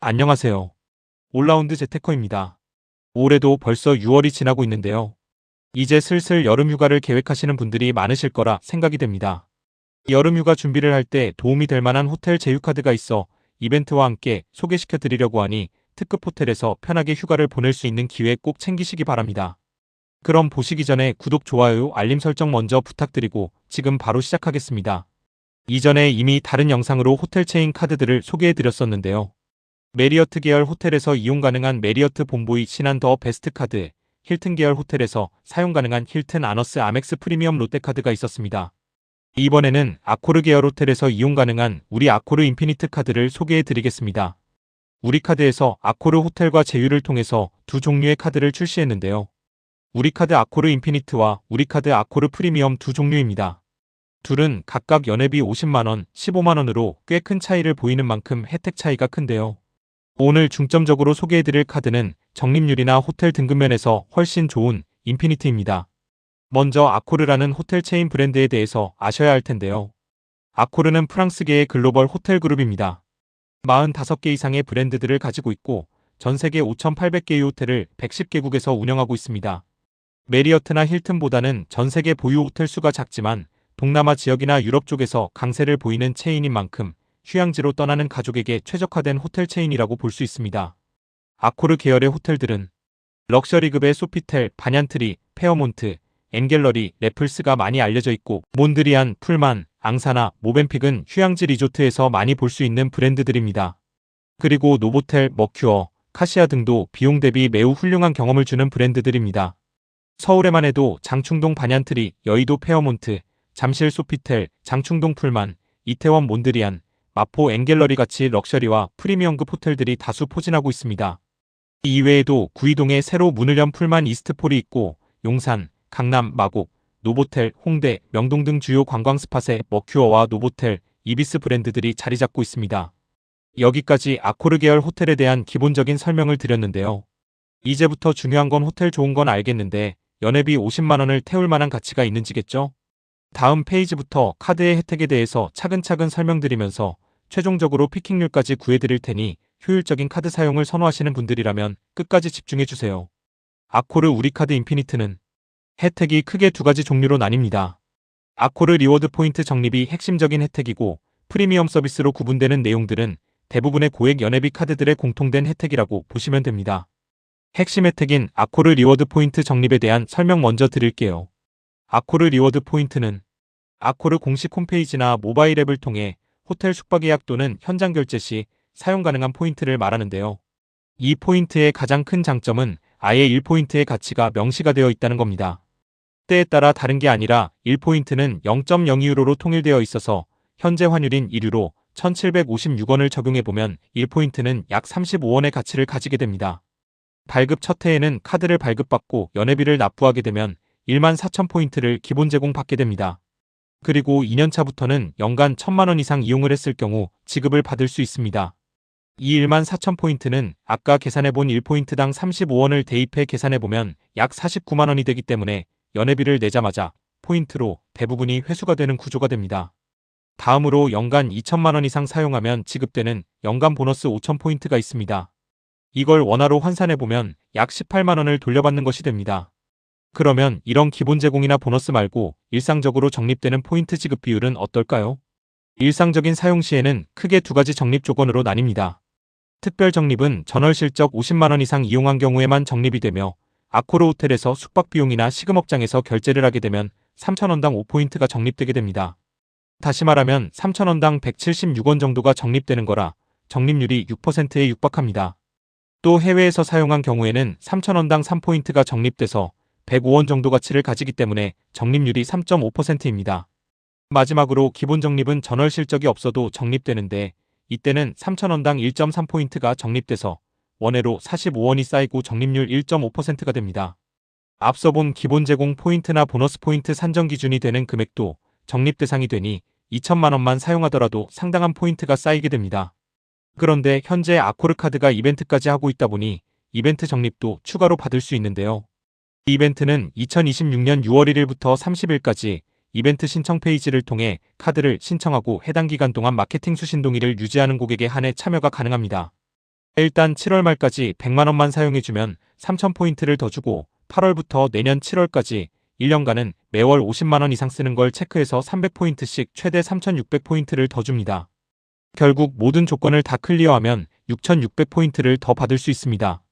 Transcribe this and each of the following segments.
안녕하세요. 올라운드 재테커입니다. 올해도 벌써 6월이 지나고 있는데요. 이제 슬슬 여름휴가를 계획하시는 분들이 많으실 거라 생각이 됩니다. 여름휴가 준비를 할 때 도움이 될 만한 호텔 제휴카드가 있어 이벤트와 함께 소개시켜 드리려고 하니 특급 호텔에서 편하게 휴가를 보낼 수 있는 기회 꼭 챙기시기 바랍니다. 그럼 보시기 전에 구독, 좋아요, 알림 설정 먼저 부탁드리고 지금 바로 시작하겠습니다. 이전에 이미 다른 영상으로 호텔 체인 카드들을 소개해 드렸었는데요. 메리어트 계열 호텔에서 이용 가능한 메리어트 본보이 신한 더 베스트 카드, 힐튼 계열 호텔에서 사용 가능한 힐튼 아너스 아멕스 프리미엄 롯데카드가 있었습니다. 이번에는 아코르 계열 호텔에서 이용 가능한 우리 아코르 인피니트 카드를 소개해 드리겠습니다. 우리카드에서 아코르 호텔과 제휴를 통해서 두 종류의 카드를 출시했는데요. 우리카드 아코르 인피니트와 우리카드 아코르 프리미엄 두 종류입니다. 둘은 각각 연회비 50만원, 15만원으로 꽤 큰 차이를 보이는 만큼 혜택 차이가 큰데요. 오늘 중점적으로 소개해드릴 카드는 적립률이나 호텔 등급면에서 훨씬 좋은 인피니트입니다. 먼저 아코르라는 호텔 체인 브랜드에 대해서 아셔야 할 텐데요. 아코르는 프랑스계의 글로벌 호텔 그룹입니다. 45개 이상의 브랜드들을 가지고 있고 전 세계 5,800개의 호텔을 110개국에서 운영하고 있습니다. 메리어트나 힐튼보다는 전 세계 보유 호텔 수가 작지만 동남아 지역이나 유럽 쪽에서 강세를 보이는 체인인 만큼 휴양지로 떠나는 가족에게 최적화된 호텔 체인이라고 볼 수 있습니다. 아코르 계열의 호텔들은 럭셔리급의 소피텔, 반얀트리, 페어몬트, 엔갤러리, 래플스가 많이 알려져 있고 몬드리안, 풀만, 앙사나, 모벤픽은 휴양지 리조트에서 많이 볼 수 있는 브랜드들입니다. 그리고 노보텔, 머큐어, 카시아 등도 비용 대비 매우 훌륭한 경험을 주는 브랜드들입니다. 서울에만 해도 장충동 반얀트리, 여의도 페어몬트, 잠실 소피텔, 장충동 풀만, 이태원 몬드리안, 마포 엔갤러리 같이 럭셔리와 프리미엄급 호텔들이 다수 포진하고 있습니다. 이외에도 구이동에 새로 문을 연 풀만 이스트폴이 있고 용산, 강남, 마곡, 노보텔, 홍대, 명동 등 주요 관광 스팟에 머큐어와 노보텔, 이비스 브랜드들이 자리 잡고 있습니다. 여기까지 아코르 계열 호텔에 대한 기본적인 설명을 드렸는데요. 이제부터 중요한 건 호텔 좋은 건 알겠는데 연회비 50만원을 태울 만한 가치가 있는지겠죠? 다음 페이지부터 카드의 혜택에 대해서 차근차근 설명드리면서 최종적으로 피킹률까지 구해드릴 테니 효율적인 카드 사용을 선호하시는 분들이라면 끝까지 집중해주세요. 아코르 우리카드 인피니트는 혜택이 크게 두 가지 종류로 나뉩니다. 아코르 리워드 포인트 적립이 핵심적인 혜택이고 프리미엄 서비스로 구분되는 내용들은 대부분의 고액 연회비 카드들의 공통된 혜택이라고 보시면 됩니다. 핵심 혜택인 아코르 리워드 포인트 적립에 대한 설명 먼저 드릴게요. 아코르 리워드 포인트는 아코르 공식 홈페이지나 모바일 앱을 통해 호텔 숙박 예약 또는 현장 결제 시 사용 가능한 포인트를 말하는데요. 이 포인트의 가장 큰 장점은 아예 1포인트의 가치가 명시가 되어 있다는 겁니다. 때에 따라 다른 게 아니라 1포인트는 0.02유로로 통일되어 있어서 현재 환율인 1유로 1,756원을 적용해보면 1포인트는 약 35원의 가치를 가지게 됩니다. 발급 첫 해에는 카드를 발급받고 연회비를 납부하게 되면 14,000포인트를 기본 제공받게 됩니다. 그리고 2년차부터는 연간 1,000만원 이상 이용을 했을 경우 지급을 받을 수 있습니다. 이 14,000포인트는 아까 계산해본 1포인트당 35원을 대입해 계산해보면 약 49만원이 되기 때문에 연회비를 내자마자 포인트로 대부분이 회수가 되는 구조가 됩니다. 다음으로 연간 2,000만원 이상 사용하면 지급되는 연간 보너스 5,000포인트가 있습니다. 이걸 원화로 환산해보면 약 18만원을 돌려받는 것이 됩니다. 그러면 이런 기본 제공이나 보너스 말고 일상적으로 적립되는 포인트 지급 비율은 어떨까요? 일상적인 사용 시에는 크게 두 가지 적립 조건으로 나뉩니다. 특별 적립은 전월 실적 50만원 이상 이용한 경우에만 적립이 되며 아코르 호텔에서 숙박 비용이나 식음업장에서 결제를 하게 되면 3,000원당 5포인트가 적립되게 됩니다. 다시 말하면 3,000원당 176원 정도가 적립되는 거라 적립률이 6%에 육박합니다. 또 해외에서 사용한 경우에는 3,000원당 3포인트가 적립돼서 105원 정도 가치를 가지기 때문에 적립률이 3.5%입니다. 마지막으로 기본 적립은 전월 실적이 없어도 적립되는데 이때는 3,000원당 1.3포인트가 적립돼서 원회로 45원이 쌓이고 적립률 1.5%가 됩니다. 앞서 본 기본 제공 포인트나 보너스 포인트 산정 기준이 되는 금액도 적립 대상이 되니 2,000만원만 사용하더라도 상당한 포인트가 쌓이게 됩니다. 그런데 현재 아코르 카드가 이벤트까지 하고 있다 보니 이벤트 적립도 추가로 받을 수 있는데요. 이 이벤트는 2026년 6월 1일부터 30일까지 이벤트 신청 페이지를 통해 카드를 신청하고 해당 기간 동안 마케팅 수신 동의를 유지하는 고객에 한해 참여가 가능합니다. 일단 7월 말까지 100만원만 사용해주면 3,000포인트를 더 주고 8월부터 내년 7월까지 1년간은 매월 50만원 이상 쓰는 걸 체크해서 300포인트씩 최대 3,600포인트를 더 줍니다. 결국 모든 조건을 다 클리어하면 6,600포인트를 더 받을 수 있습니다.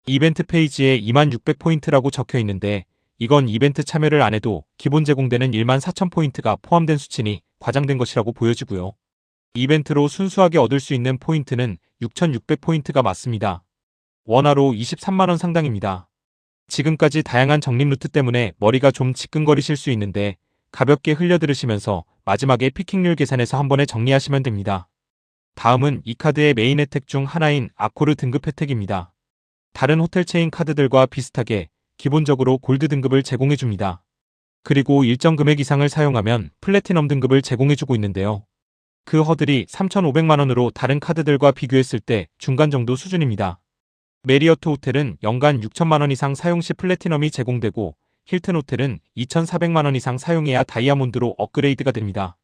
이벤트 페이지에 26,600포인트라고 적혀 있는데 이건 이벤트 참여를 안 해도 기본 제공되는 14,000포인트가 포함된 수치니 과장된 것이라고 보여지고요. 이벤트로 순수하게 얻을 수 있는 포인트는 6,600포인트가 맞습니다. 원화로 23만원 상당입니다. 지금까지 다양한 적립 루트 때문에 머리가 좀 지끈거리실 수 있는데 가볍게 흘려들으시면서 마지막에 피킹률 계산해서 한 번에 정리하시면 됩니다. 다음은 이 카드의 메인 혜택 중 하나인 아코르 등급 혜택입니다. 다른 호텔 체인 카드들과 비슷하게 기본적으로 골드 등급을 제공해줍니다. 그리고 일정 금액 이상을 사용하면 플래티넘 등급을 제공해주고 있는데요. 그 허들이 3,500만원으로 다른 카드들과 비교했을 때 중간 정도 수준입니다. 메리어트 호텔은 연간 6천만원 이상 사용 시 플래티넘이 제공되고 힐튼 호텔은 2,400만원 이상 사용해야 다이아몬드로 업그레이드가 됩니다.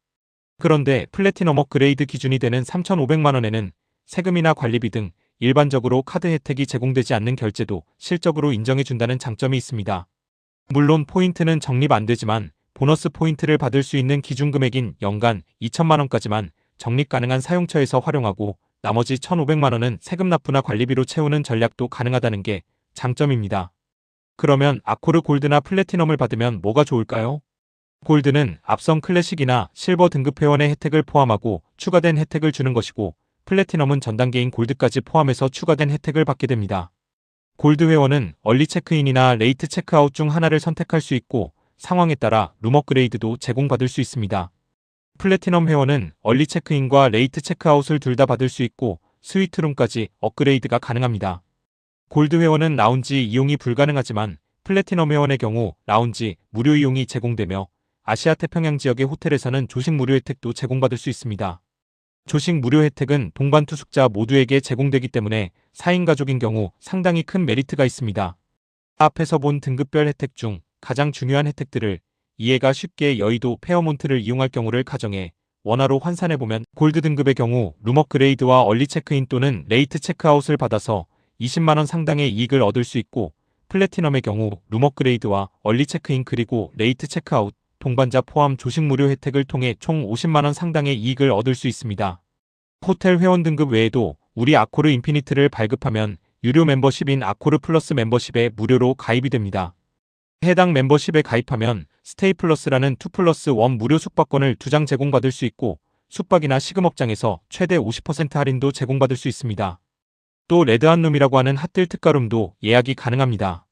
그런데 플래티넘 업그레이드 기준이 되는 3,500만원에는 세금이나 관리비 등 일반적으로 카드 혜택이 제공되지 않는 결제도 실적으로 인정해준다는 장점이 있습니다. 물론 포인트는 적립 안 되지만 보너스 포인트를 받을 수 있는 기준 금액인 연간 2천만원까지만 적립 가능한 사용처에서 활용하고 나머지 1,500만원은 세금 납부나 관리비로 채우는 전략도 가능하다는 게 장점입니다. 그러면 아코르 골드나 플래티넘을 받으면 뭐가 좋을까요? 골드는 앞선 클래식이나 실버 등급 회원의 혜택을 포함하고 추가된 혜택을 주는 것이고 플래티넘은 전 단계인 골드까지 포함해서 추가된 혜택을 받게 됩니다. 골드 회원은 얼리 체크인이나 레이트 체크아웃 중 하나를 선택할 수 있고 상황에 따라 룸 업그레이드도 제공받을 수 있습니다. 플래티넘 회원은 얼리 체크인과 레이트 체크아웃을 둘 다 받을 수 있고 스위트룸까지 업그레이드가 가능합니다. 골드 회원은 라운지 이용이 불가능하지만 플래티넘 회원의 경우 라운지 무료 이용이 제공되며 아시아 태평양 지역의 호텔에서는 조식 무료 혜택도 제공받을 수 있습니다. 조식 무료 혜택은 동반 투숙자 모두에게 제공되기 때문에 4인 가족인 경우 상당히 큰 메리트가 있습니다. 앞에서 본 등급별 혜택 중 가장 중요한 혜택들을 이해가 쉽게 여의도 페어몬트를 이용할 경우를 가정해 원화로 환산해보면 골드 등급의 경우 룸 업그레이드와 얼리 체크인 또는 레이트 체크아웃을 받아서 20만원 상당의 이익을 얻을 수 있고 플래티넘의 경우 룸 업그레이드와 얼리 체크인 그리고 레이트 체크아웃, 동반자 포함 조식 무료 혜택을 통해 총 50만원 상당의 이익을 얻을 수 있습니다. 호텔 회원 등급 외에도 우리 아코르 인피니트를 발급하면 유료 멤버십인 아코르 플러스 멤버십에 무료로 가입이 됩니다. 해당 멤버십에 가입하면 스테이 플러스라는 2+1 무료 숙박권을 2장 제공받을 수 있고 숙박이나 식음업장에서 최대 50% 할인도 제공받을 수 있습니다. 또 레드한룸이라고 하는 핫딜 특가룸도 예약이 가능합니다.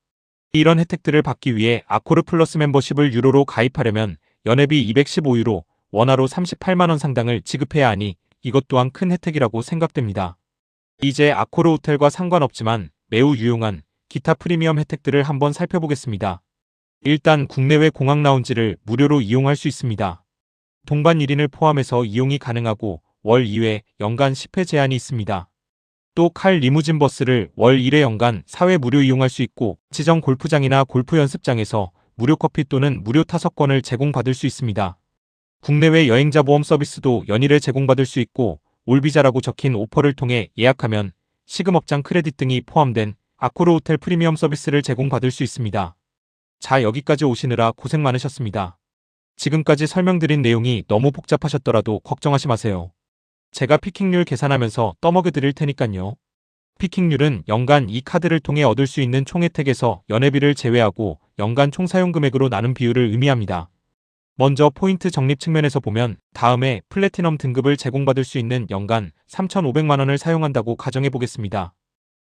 이런 혜택들을 받기 위해 아코르 플러스 멤버십을 유로로 가입하려면 연회비 215유로, 원화로 38만원 상당을 지급해야 하니 이것 또한 큰 혜택이라고 생각됩니다. 이제 아코르 호텔과 상관없지만 매우 유용한 기타 프리미엄 혜택들을 한번 살펴보겠습니다. 일단 국내외 공항 라운지를 무료로 이용할 수 있습니다. 동반 1인을 포함해서 이용이 가능하고 월 2회, 연간 10회 제한이 있습니다. 또 칼 리무진 버스를 월 1회 연간 4회 무료 이용할 수 있고 지정 골프장이나 골프 연습장에서 무료 커피 또는 무료 타석권을 제공받을 수 있습니다. 국내외 여행자 보험 서비스도 연일에 제공받을 수 있고 올비자라고 적힌 오퍼를 통해 예약하면 식음업장 크레딧 등이 포함된 아코르 호텔 프리미엄 서비스를 제공받을 수 있습니다. 자, 여기까지 오시느라 고생 많으셨습니다. 지금까지 설명드린 내용이 너무 복잡하셨더라도 걱정하지 마세요. 제가 피킹률 계산하면서 떠먹여 드릴 테니깐요. 피킹률은 연간 이 카드를 통해 얻을 수 있는 총 혜택에서 연회비를 제외하고 연간 총 사용 금액으로 나눈 비율을 의미합니다. 먼저 포인트 적립 측면에서 보면 다음에 플래티넘 등급을 제공받을 수 있는 연간 3,500만원을 사용한다고 가정해 보겠습니다.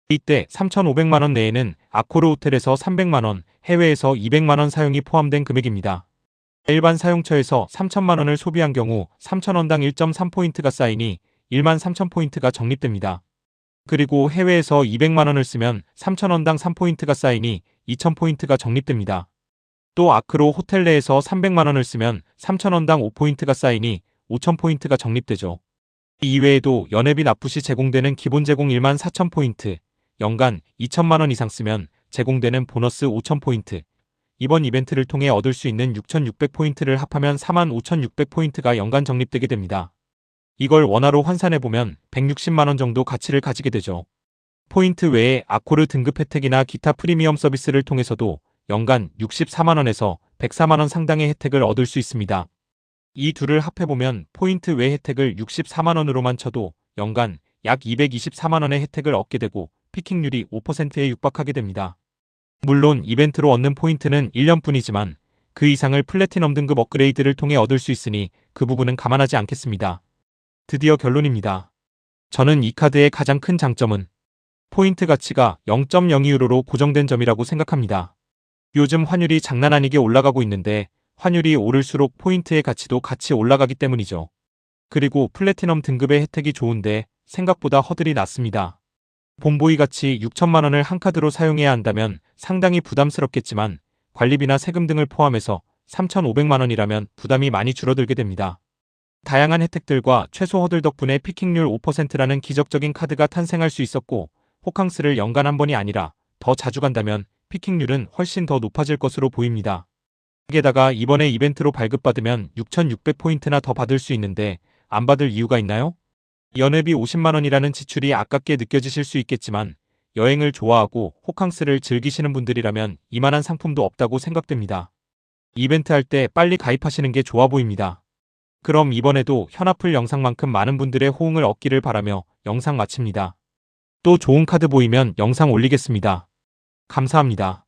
이때 3,500만원 내에는 아코르 호텔에서 300만원, 해외에서 200만원 사용이 포함된 금액입니다. 일반 사용처에서 3,000만원을 소비한 경우 3,000원당 1.3포인트가 쌓이니 13,000포인트가 적립됩니다. 그리고 해외에서 200만원을 쓰면 3,000원당 3포인트가 쌓이니 2,000포인트가 적립됩니다. 또 아크로 호텔 내에서 300만원을 쓰면 3,000원당 5포인트가 쌓이니 5,000포인트가 적립되죠. 이외에도 연회비 납부 시 제공되는 기본 제공 14,000포인트, 연간 2천만원 이상 쓰면 제공되는 보너스 5,000포인트, 이번 이벤트를 통해 얻을 수 있는 6,600포인트를 합하면 45,600포인트가 연간 적립되게 됩니다. 이걸 원화로 환산해보면 160만원 정도 가치를 가지게 되죠. 포인트 외에 아코르 등급 혜택이나 기타 프리미엄 서비스를 통해서도 연간 64만원에서 104만원 상당의 혜택을 얻을 수 있습니다. 이 둘을 합해보면 포인트 외 혜택을 64만원으로만 쳐도 연간 약 224만원의 혜택을 얻게 되고 피킹률이 5%에 육박하게 됩니다. 물론 이벤트로 얻는 포인트는 1년뿐이지만 그 이상을 플래티넘 등급 업그레이드를 통해 얻을 수 있으니 그 부분은 감안하지 않겠습니다. 드디어 결론입니다. 저는 이 카드의 가장 큰 장점은 포인트 가치가 0.02유로로 고정된 점이라고 생각합니다. 요즘 환율이 장난 아니게 올라가고 있는데 환율이 오를수록 포인트의 가치도 같이 올라가기 때문이죠. 그리고 플래티넘 등급의 혜택이 좋은데 생각보다 허들이 낮습니다. 본보이 가치 6천만원을 한 카드로 사용해야 한다면 상당히 부담스럽겠지만 관리비나 세금 등을 포함해서 3,500만원이라면 부담이 많이 줄어들게 됩니다. 다양한 혜택들과 최소 허들 덕분에 피킹률 5%라는 기적적인 카드가 탄생할 수 있었고 호캉스를 연간 한 번이 아니라 더 자주 간다면 피킹률은 훨씬 더 높아질 것으로 보입니다. 게다가 이번에 이벤트로 발급받으면 6,600포인트나 더 받을 수 있는데 안 받을 이유가 있나요? 연회비 50만원이라는 지출이 아깝게 느껴지실 수 있겠지만 여행을 좋아하고 호캉스를 즐기시는 분들이라면 이만한 상품도 없다고 생각됩니다. 이벤트 할 때 빨리 가입하시는 게 좋아 보입니다. 그럼 이번에도 현아플 영상만큼 많은 분들의 호응을 얻기를 바라며 영상 마칩니다. 또 좋은 카드 보이면 영상 올리겠습니다. 감사합니다.